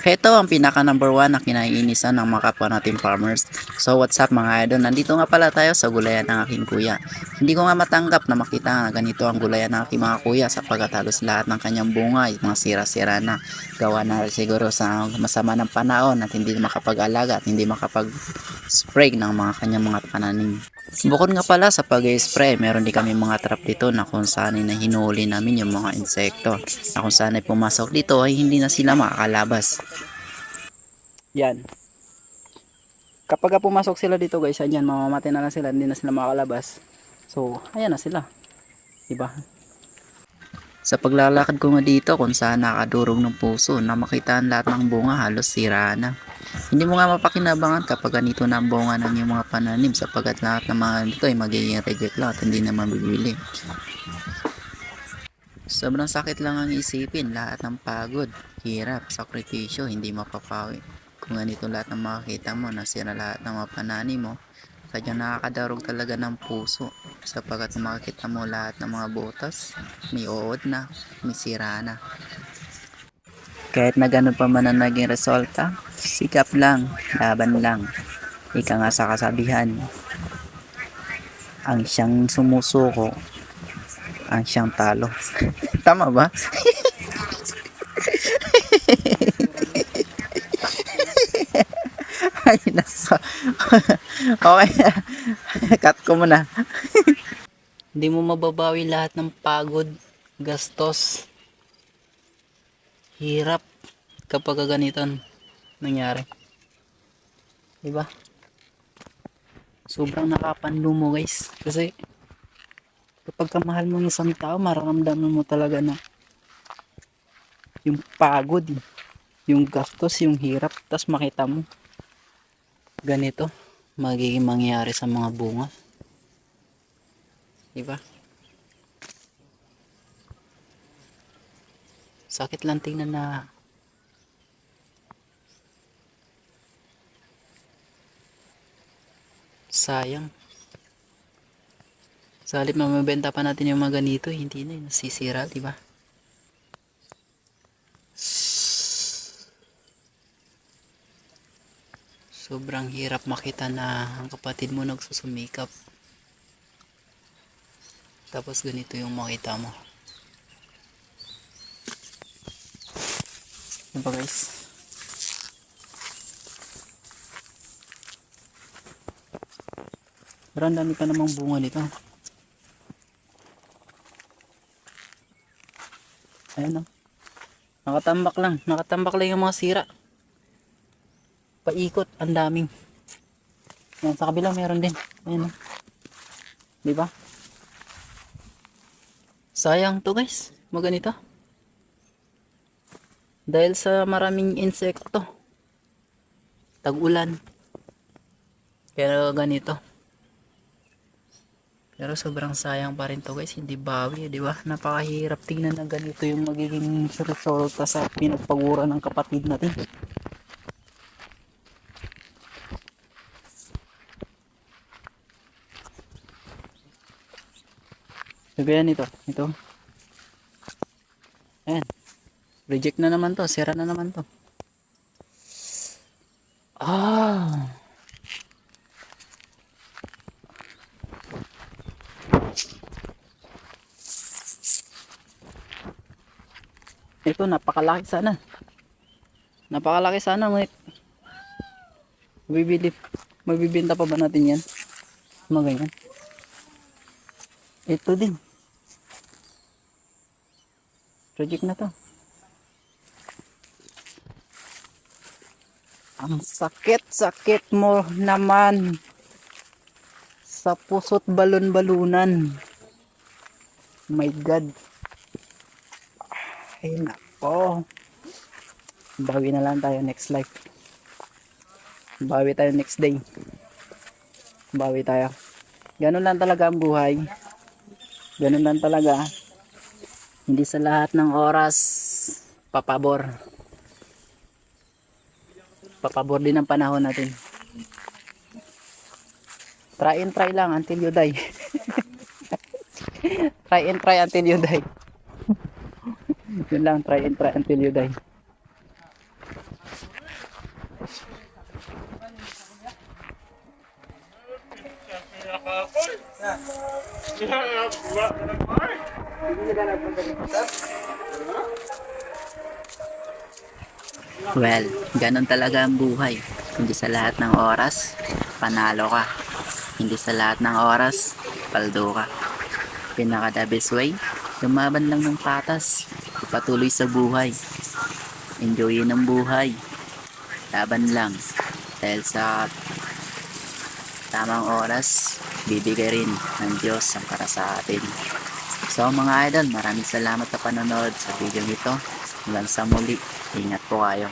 Heto ang pinaka number 1 na kinaiinisan ng mga kapwa natin farmers. So what's up mga idol, nandito nga pala tayo sa gulayan ng aking kuya. Hindi ko nga matanggap na makita na ganito ang gulayan ng aking mga kuya sapagkat halos lahat ng kanyang bunga ay mga sira-sira na. Gawa na siguro sa masama ng panahon at hindi makapag-alaga at hindi makapag-spray ng mga kanyang mga pananim. Bukod nga pala sa pag-spray, meron din kami mga trap dito na kung saan ay hinuli namin yung mga insekto. Na kung saan ay pumasok dito ay hindi na sila makakalabas. Yan. Kapag pumasok sila dito guys, yan, mamamatay na lang sila, hindi na sila makakalabas. So, ayan na sila. Diba? Sa paglalakad ko nga dito kung saan nakadurog ng puso na makita ang lahat ng bunga halos sira na. Hindi mo nga mapakinabangan kapag ganito na ang bunga ng iyong mga pananim sapagkat lahat ng mga dito ay magiging reject lang at hindi naman bibili. Sobrang sakit lang ang isipin, lahat ng pagod, hirap, sakripisyo, hindi mapapawi. Kung ganito lahat ng makikita mo, nasira lahat ng mga pananim mo, sadyang nakakadarog talaga ng puso sapagkat makikita mo lahat ng mga butas, may uod na, may sira na. Kahit na ganun pa man ang naging resulta, sikap lang, laban lang. Ika nga sa kasabihan, ang siyang sumusuko, ang siyang talo. Tama ba? Ay, nasa. Okay. Cut ko muna. Hindi mo mababawi lahat ng pagod, gastos, hirap kapag ganitan nangyari. Diba? Sobrang nakapanlo mo guys. Kasi kapag kamahal mo ng isang tao, mararamdaman mo talaga na yung pagod, yung gastos, yung hirap. Tapos makita mo ganito magiging mangyari sa mga bunga. Diba? Sakit lang tingnan na sayang. Sa halip na mabenta pa natin yung mga ganito, hindi na yun, nasisira, diba? Sobrang hirap makita na ang kapatid mo nagsusumikap. Tapos ganito yung makita mo. Diba guys? Pero ang dami pa namang bunga nito. Ayan o. Nakatambak lang yung mga sira. Paikot, ang daming. Yan, sa kabila meron din. Ayan o. Diba? Sayang to guys, maganito. Dahil sa maraming insekto. Tag-ulan. Kaya ganito. Pero sobrang sayang pa rin to guys, hindi bawi, di ba? Napakahirap tingnan na ganito yung magiging resulta sa pinagpagura ng kapatid natin. Sabihan ito. Ayan. Reject na naman to. Sira na naman to. Ito, napakalaki sana. Magbibenta pa ba natin yan? Mga ganyan. Ito din. Reject na to. Ang sakit mo naman sa puso't balon-balunan. My God. Ay nako. Bawi na lang tayo next life. Bawi tayo next day. Bawi tayo. Ganun lang talaga ang buhay. Ganun lang talaga. Hindi sa lahat ng oras papabor. Papabor din ang panahon natin. Try and try lang until you die. Try and try until you die. Yun lang, try and try until you die. Well, ganun talaga ang buhay. Hindi sa lahat ng oras, panalo ka. Hindi sa lahat ng oras, paldo ka. Pinaka the best way, lumaban lang ng patas. Ipatuloy sa buhay. Enjoyin ang buhay. Laban lang. Dahil sa tamang oras, bibigay rin ng Diyos ang para sa atin. So mga idol, maraming salamat sa panonood sa video nito. Hanggang sa muli, ingat po kayo.